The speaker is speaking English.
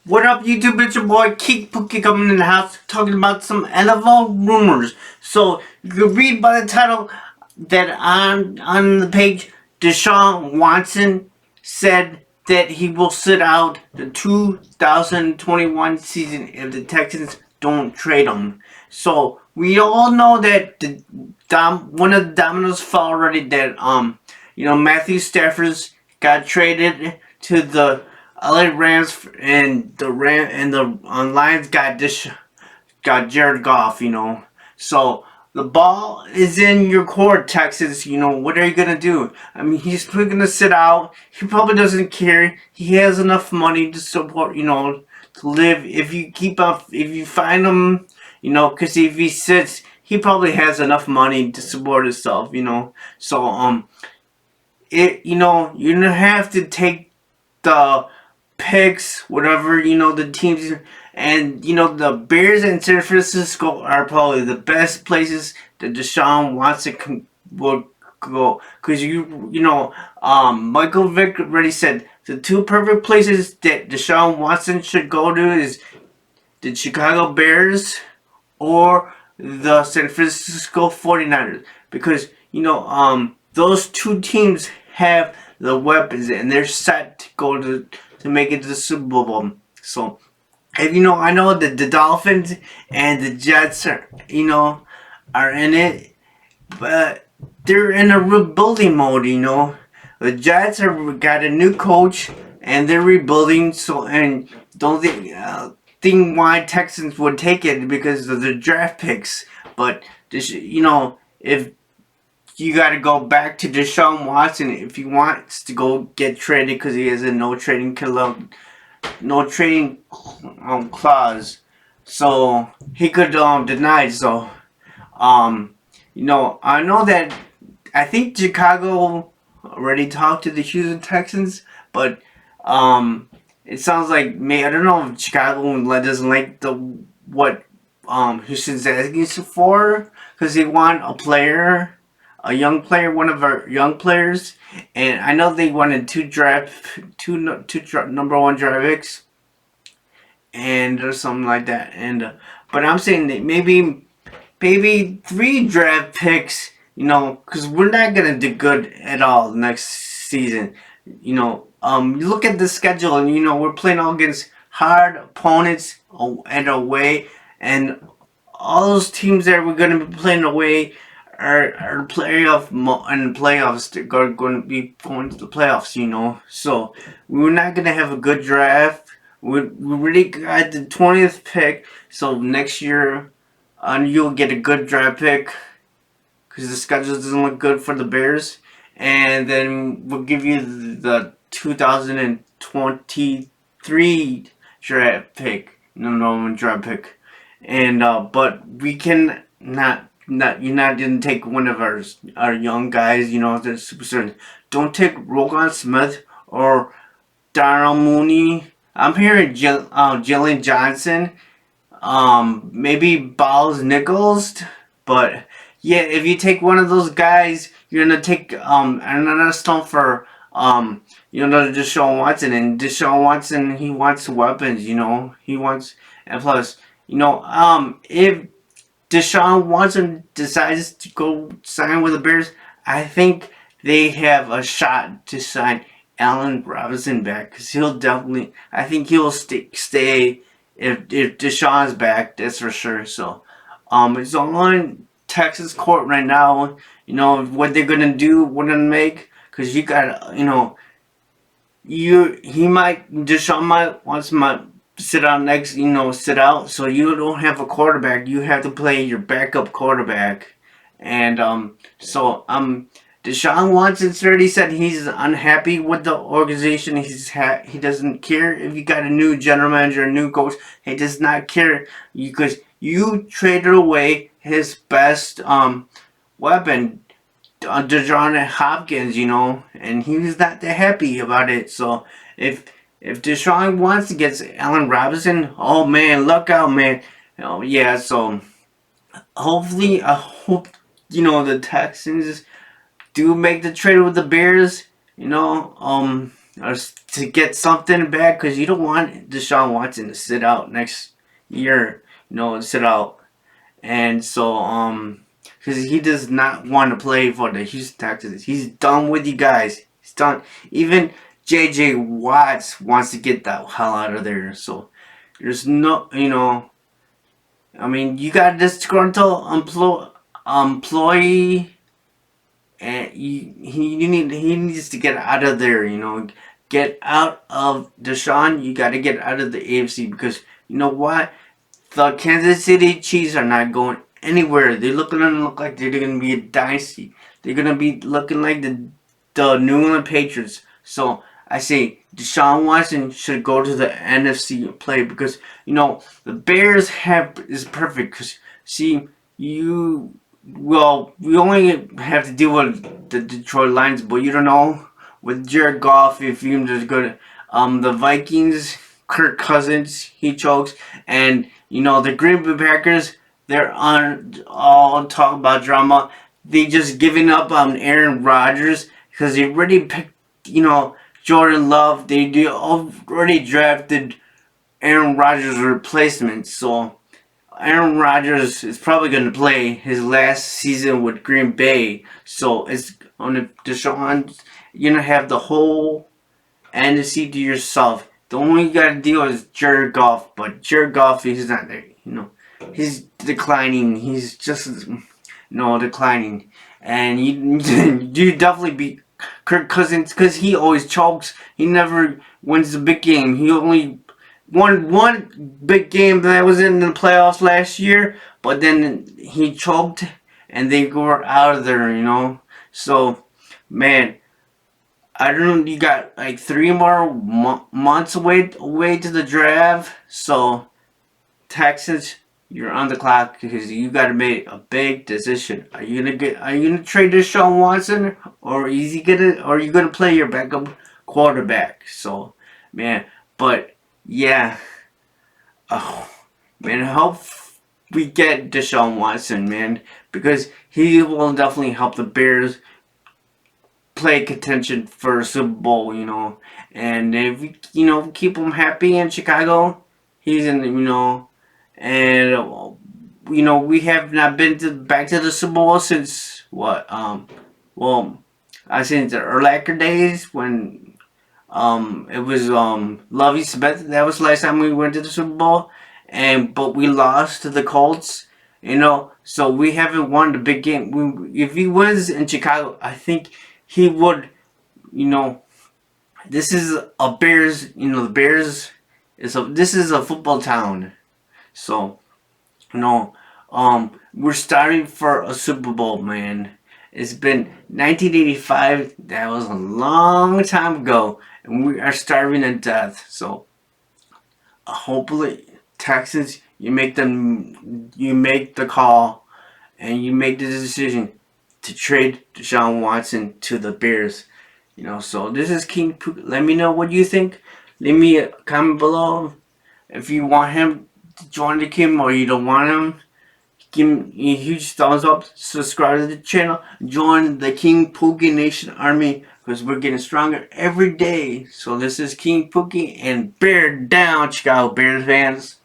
What up, YouTube? It's your boy Keek Pookie coming in the house talking about some NFL rumors. So you can read by the title that on the page, Deshaun Watson said that he will sit out the 2021 season if the Texans don't trade him. So we all know that one of the dominoes fell already. That Matthew Stafford's got traded to the LA Rams, and the Lions got Jared Goff. So the ball is in your court, Texas. What are you gonna do? I mean, he's probably gonna sit out. He probably doesn't care. He has enough money to support. To live. If you keep up, if you find him, because if he sits, he probably has enough money to support himself. So you don't have to take the picks, whatever, the teams, and the Bears and San Francisco are probably the best places that Deshaun Watson will go, because Michael Vick already said the two perfect places that Deshaun Watson should go to is the Chicago Bears or the San Francisco 49ers, because those two teams have the weapons and they're set to go to make it to the Super Bowl. So, if I know that the Dolphins and the Jets are in it, but they're in a rebuilding mode. The Jets have got a new coach and they're rebuilding. So, and don't think why Texans would take it because of the draft picks, but this, if you got to go back to Deshaun Watson if he wants to go get traded, because he has a no trading clause, so he could deny. So I know that I think Chicago already talked to the Houston Texans, but it sounds like I don't know if Chicago doesn't like what Houston's asking for, because they want a young player, one of our young players, and I know they wanted two number one draft picks, and or something like that, and but I'm saying that maybe three draft picks, because we're not gonna do good at all next season. You look at the schedule, and we're playing all against hard opponents and away, and all those teams that we're gonna be playing away are playoffs. They're going to be going to the playoffs. So we're not gonna have a good draft. We really got the 20th pick. So next year, you'll get a good draft pick, because the schedule doesn't look good for the Bears, and then we'll give you the 2023 draft pick, number one draft pick, and but we can not you're not didn't take one of our young guys, the superstars. Don't take Rogan Smith or Darnell Mooney. I'm hearing Jalen Johnson, maybe Balls Nichols, but yeah, if you take one of those guys, you're gonna take another stone for Deshaun Watson, and Deshaun Watson, he wants weapons, he wants, and plus, if Deshaun Watson decides to go sign with the Bears, I think they have a shot to sign Allen Robinson back, because I think he'll stay if Deshaun's back, that's for sure. So, it's on Texas court right now. What they're gonna do, what they're gonna make, because you got Deshaun might sit out, so you don't have a quarterback. You have to play your backup quarterback, and Deshaun Watson already said he's unhappy with the organization. He doesn't care if you got a new general manager, a new coach. He does not care, because you traded away his best weapon, DeJohn Hopkins, and he was not that happy about it. So if Deshaun wants to get Allen Robinson, oh man, look out, man. Yeah. So hopefully, I hope the Texans do make the trade with the Bears. or to get something back, because you don't want Deshaun Watson to sit out next year, sit out. And so, because he does not want to play for the Houston Texans. He's done with you guys. He's done. Even J.J. Watts wants to get the hell out of there. So, there's no, I mean, you got this disgruntled employee, and he needs to get out of there. Get out of Deshaun. You got to get out of the AFC, because you know what? The Kansas City Chiefs are not going anywhere. They're gonna look like they're gonna be a dynasty. They're gonna be looking like the New England Patriots. So I say Deshaun Watson should go to the NFC play, because the Bears is perfect, because see, we only have to deal with the Detroit Lions, but you don't know with Jared Goff if you just go to the Vikings. Kirk Cousins, he chokes, and the Green Bay Packers, they're on all talk about drama. They just giving up on Aaron Rodgers, because they already picked Jordan Love. They already drafted Aaron Rodgers' replacement. So Aaron Rodgers is probably going to play his last season with Green Bay. So it's on the Deshaun. You're going to have the whole NFC to yourself. The only you got to deal is Jared Goff. But Jared Goff, he's not there. He's declining. He's just declining. And you definitely beat Kirk Cousins, because he always chokes. He never wins a big game. He only won one big game that was in the playoffs last year, but then he choked and they were out of there. So, man, I don't know. You got like 3 more months away to the draft. So, Texans, you're on the clock, because you got to make a big decision. Are you gonna trade Deshaun Watson, or are you gonna play your backup quarterback? So, man, but yeah, oh man, I hope we get Deshaun Watson, man, because he will definitely help the Bears play contention for a Super Bowl. And if we keep him happy in Chicago, he's in and we have not been back to the Super Bowl since what? Well, I since the Urlacher days, when it was Lovey Smith. That was the last time we went to the Super Bowl, but we lost to the Colts. So we haven't won the big game. If he was in Chicago, I think he would. This is a Bears. The Bears this is a football town. So, we're starting for a Super Bowl, man. It's been 1985. That was a long time ago, and we are starving to death. So, hopefully, Texans, you make the call, and you make the decision to trade Deshaun Watson to the Bears. So this is King Pook. Let me know what you think. Leave me a comment below if you want him to join the team or you don't want him. Give me a huge thumbs up. Subscribe to the channel. Join the King Pookie Nation Army, because we're getting stronger every day. So this is King Pookie, and bear down, Chicago Bears fans.